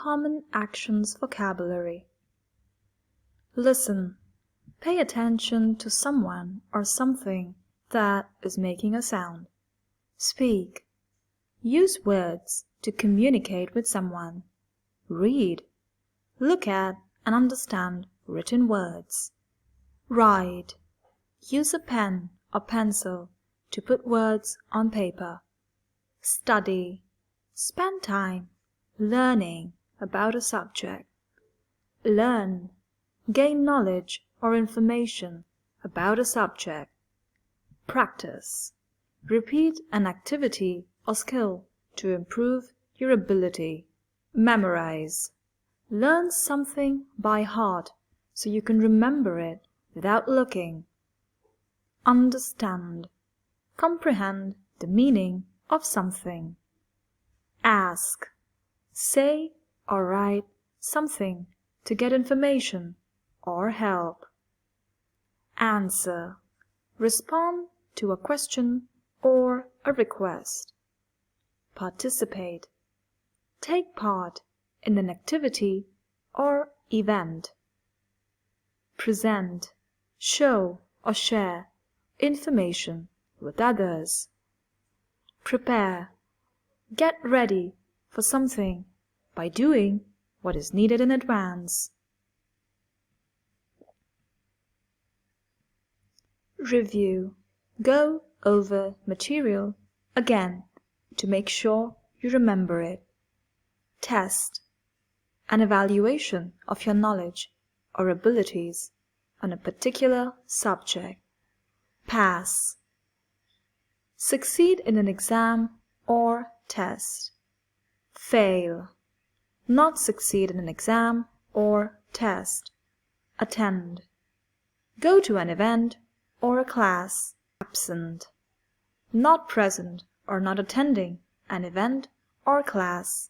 Common actions vocabulary. Listen. Pay attention to someone or something that is making a sound. Speak. Use words to communicate with someone. Read. Look at and understand written words. Write. Use a pen or pencil to put words on paper. Study. Spend time learning about a subject. Learn. Gain knowledge or information about a subject. Practice. Repeat an activity or skill to improve your ability. Memorize. Learn something by heart so you can remember it without looking. Understand. Comprehend the meaning of something. Ask. Say or write something to get information or help. Answer. Respond to a question or a request. Participate. Take part in an activity or event. Present. Show or share information with others. Prepare. Get ready for something by doing what is needed in advance. Review. Go over material again to make sure you remember it. Test. An evaluation of your knowledge or abilities on a particular subject. Pass. Succeed in an exam or test. Fail. Not succeed in an exam or test. Attend. Go to an event or a class. Absent. Not present or not attending an event or class.